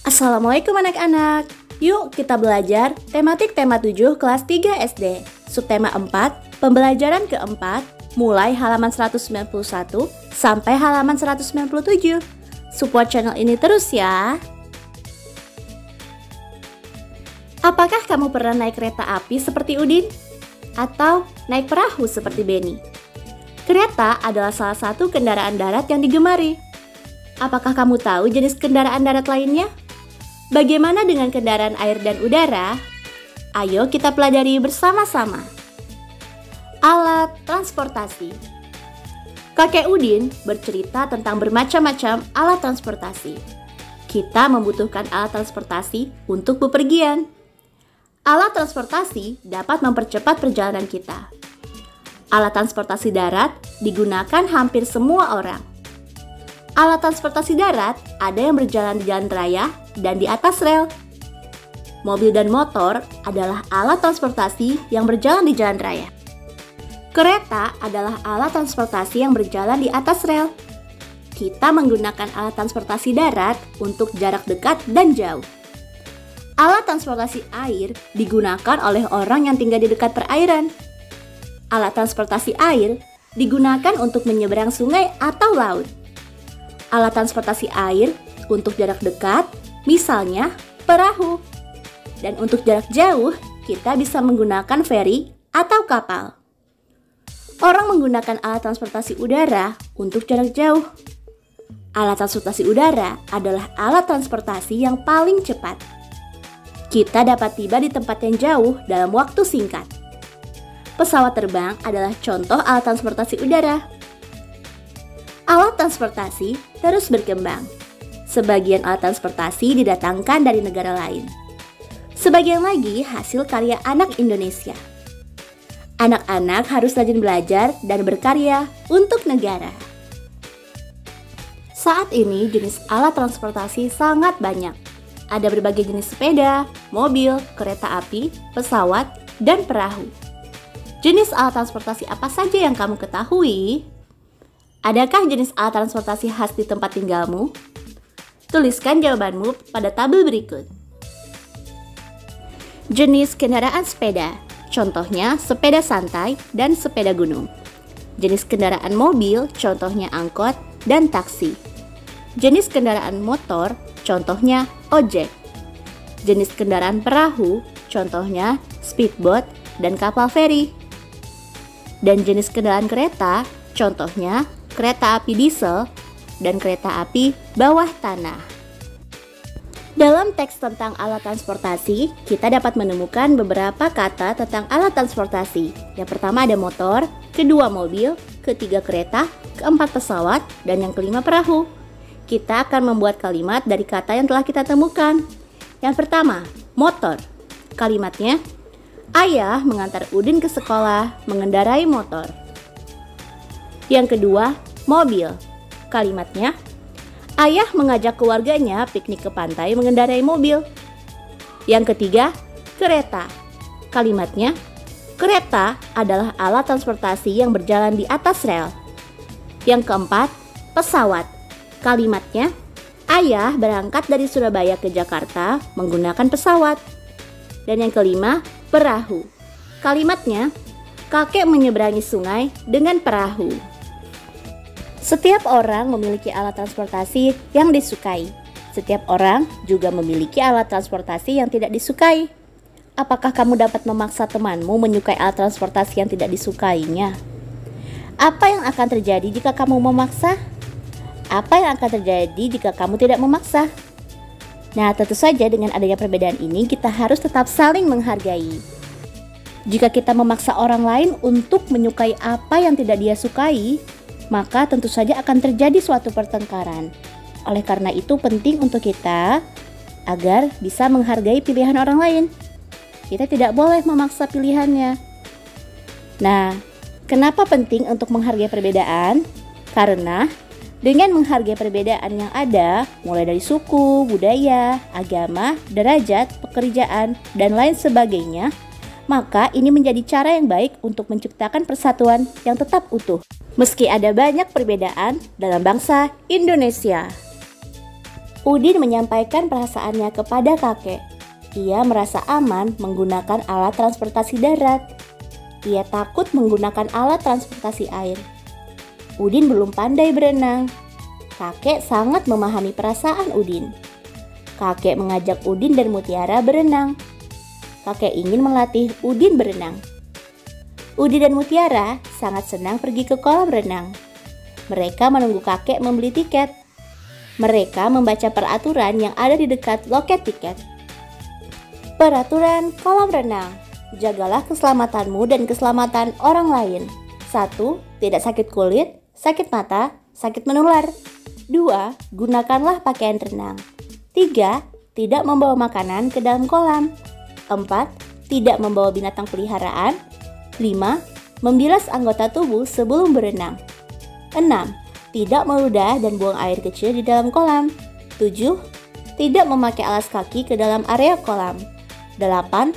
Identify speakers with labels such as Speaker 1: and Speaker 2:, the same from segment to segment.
Speaker 1: Assalamualaikum anak-anak. Yuk kita belajar tematik tema 7 kelas 3 SD. Subtema 4, pembelajaran keempat, mulai halaman 191 sampai halaman 197. Support channel ini terus ya. Apakah kamu pernah naik kereta api seperti Udin? Atau naik perahu seperti Beni? Kereta adalah salah satu kendaraan darat yang digemari. Apakah kamu tahu jenis kendaraan darat lainnya? Bagaimana dengan kendaraan air dan udara? Ayo kita pelajari bersama-sama. Alat transportasi. Kakek Udin bercerita tentang bermacam-macam alat transportasi. Kita membutuhkan alat transportasi untuk bepergian. Alat transportasi dapat mempercepat perjalanan kita. Alat transportasi darat digunakan hampir semua orang. Alat transportasi darat ada yang berjalan di jalan raya dan di atas rel. Mobil dan motor adalah alat transportasi yang berjalan di jalan raya. Kereta adalah alat transportasi yang berjalan di atas rel. Kita menggunakan alat transportasi darat untuk jarak dekat dan jauh. Alat transportasi air digunakan oleh orang yang tinggal di dekat perairan. Alat transportasi air digunakan untuk menyeberang sungai atau laut. Alat transportasi air untuk jarak dekat, misalnya perahu. Dan untuk jarak jauh, kita bisa menggunakan feri atau kapal. Orang menggunakan alat transportasi udara untuk jarak jauh. Alat transportasi udara adalah alat transportasi yang paling cepat. Kita dapat tiba di tempat yang jauh dalam waktu singkat. Pesawat terbang adalah contoh alat transportasi udara. Alat transportasi terus berkembang. Sebagian alat transportasi didatangkan dari negara lain. Sebagian lagi hasil karya anak Indonesia. Anak-anak harus rajin belajar dan berkarya untuk negara. Saat ini jenis alat transportasi sangat banyak. Ada berbagai jenis sepeda, mobil, kereta api, pesawat, dan perahu. Jenis alat transportasi apa saja yang kamu ketahui? Adakah jenis alat transportasi khas di tempat tinggalmu? Tuliskan jawabanmu pada tabel berikut. Jenis kendaraan sepeda, contohnya sepeda santai dan sepeda gunung. Jenis kendaraan mobil, contohnya angkot dan taksi. Jenis kendaraan motor, contohnya ojek. Jenis kendaraan perahu, contohnya speedboat dan kapal feri. Dan jenis kendaraan kereta, contohnya kereta api diesel dan kereta api bawah tanah. Dalam teks tentang alat transportasi, kita dapat menemukan beberapa kata tentang alat transportasi. Yang pertama ada motor, kedua mobil, ketiga kereta, keempat pesawat, dan yang kelima perahu. Kita akan membuat kalimat dari kata yang telah kita temukan. Yang pertama, motor. Kalimatnya, ayah mengantar Udin ke sekolah mengendarai motor. Yang kedua, mobil. Kalimatnya, ayah mengajak keluarganya piknik ke pantai mengendarai mobil. Yang ketiga, kereta. Kalimatnya, kereta adalah alat transportasi yang berjalan di atas rel. Yang keempat, pesawat. Kalimatnya, ayah berangkat dari Surabaya ke Jakarta menggunakan pesawat. Dan yang kelima, perahu. Kalimatnya, kakek menyeberangi sungai dengan perahu. Setiap orang memiliki alat transportasi yang disukai. Setiap orang juga memiliki alat transportasi yang tidak disukai. Apakah kamu dapat memaksa temanmu menyukai alat transportasi yang tidak disukainya? Apa yang akan terjadi jika kamu memaksa? Apa yang akan terjadi jika kamu tidak memaksa? Nah, tentu saja dengan adanya perbedaan ini kita harus tetap saling menghargai. Jika kita memaksa orang lain untuk menyukai apa yang tidak dia sukai, maka tentu saja akan terjadi suatu pertengkaran. Oleh karena itu penting untuk kita agar bisa menghargai pilihan orang lain. Kita tidak boleh memaksa pilihannya. Nah, kenapa penting untuk menghargai perbedaan? Karena dengan menghargai perbedaan yang ada, mulai dari suku, budaya, agama, derajat, pekerjaan, dan lain sebagainya, maka ini menjadi cara yang baik untuk menciptakan persatuan yang tetap utuh. Meski ada banyak perbedaan dalam bangsa Indonesia. Udin menyampaikan perasaannya kepada kakek. Ia merasa aman menggunakan alat transportasi darat. Ia takut menggunakan alat transportasi air. Udin belum pandai berenang. Kakek sangat memahami perasaan Udin. Kakek mengajak Udin dan Mutiara berenang. Kakek ingin melatih Udin berenang. Udin dan Mutiara sangat senang pergi ke kolam renang. Mereka menunggu kakek membeli tiket. Mereka membaca peraturan yang ada di dekat loket tiket. Peraturan kolam renang. Jagalah keselamatanmu dan keselamatan orang lain. 1. Tidak sakit kulit, sakit mata, sakit menular. 2. Gunakanlah pakaian renang. 3. Tidak membawa makanan ke dalam kolam. 4. Tidak membawa binatang peliharaan. 5. Membilas anggota tubuh sebelum berenang. 6. Tidak meludah dan buang air kecil di dalam kolam. 7. Tidak memakai alas kaki ke dalam area kolam. 8.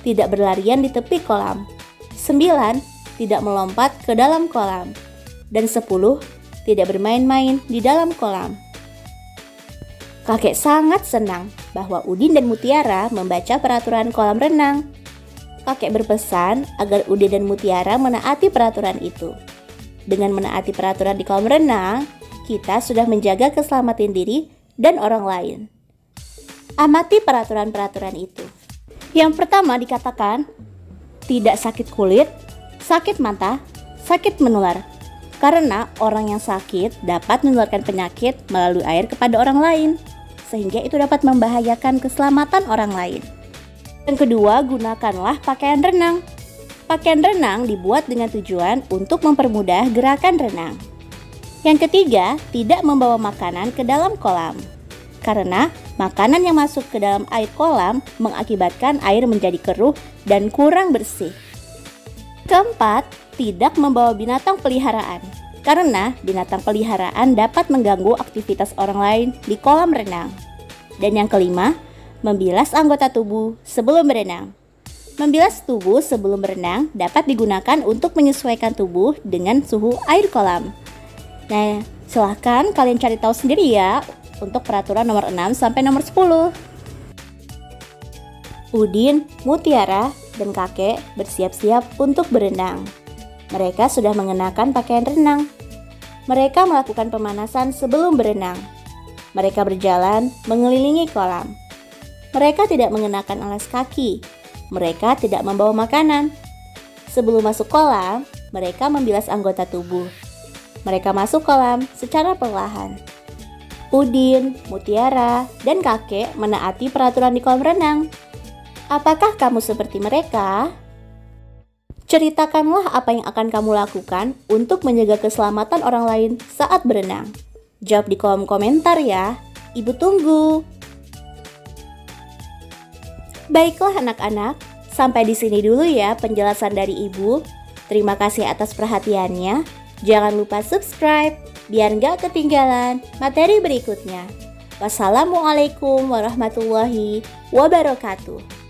Speaker 1: Tidak berlarian di tepi kolam. 9. Tidak melompat ke dalam kolam. Dan 10. Tidak bermain-main di dalam kolam. Kakek sangat senang bahwa Udin dan Mutiara membaca peraturan kolam renang. Kakek berpesan agar Udin dan Mutiara menaati peraturan itu. Dengan menaati peraturan di kolam renang, kita sudah menjaga keselamatan diri dan orang lain. Amati peraturan-peraturan itu. Yang pertama dikatakan, tidak sakit kulit, sakit mata, sakit menular. Karena orang yang sakit dapat menularkan penyakit melalui air kepada orang lain, sehingga itu dapat membahayakan keselamatan orang lain. Yang kedua, gunakanlah pakaian renang. Pakaian renang dibuat dengan tujuan untuk mempermudah gerakan renang. Yang ketiga, tidak membawa makanan ke dalam kolam. Karena makanan yang masuk ke dalam air kolam mengakibatkan air menjadi keruh dan kurang bersih. Keempat, tidak membawa binatang peliharaan. Karena binatang peliharaan dapat mengganggu aktivitas orang lain di kolam renang. Dan yang kelima, membilas anggota tubuh sebelum berenang. Membilas tubuh sebelum berenang dapat digunakan untuk menyesuaikan tubuh dengan suhu air kolam. Nah, silahkan kalian cari tahu sendiri ya untuk peraturan nomor 6 sampai nomor 10. Udin, Mutiara, dan kakek bersiap-siap untuk berenang. Mereka sudah mengenakan pakaian renang. Mereka melakukan pemanasan sebelum berenang. Mereka berjalan mengelilingi kolam. Mereka tidak mengenakan alas kaki. Mereka tidak membawa makanan. Sebelum masuk kolam, mereka membilas anggota tubuh. Mereka masuk kolam secara perlahan. Udin, Mutiara, dan kakek menaati peraturan di kolam renang. Apakah kamu seperti mereka? Ceritakanlah apa yang akan kamu lakukan untuk menjaga keselamatan orang lain saat berenang. Jawab di kolom komentar ya. Ibu tunggu. Baiklah anak-anak, sampai di sini dulu ya penjelasan dari Ibu. Terima kasih atas perhatiannya. Jangan lupa subscribe biar nggak ketinggalan materi berikutnya. Wassalamualaikum warahmatullahi wabarakatuh.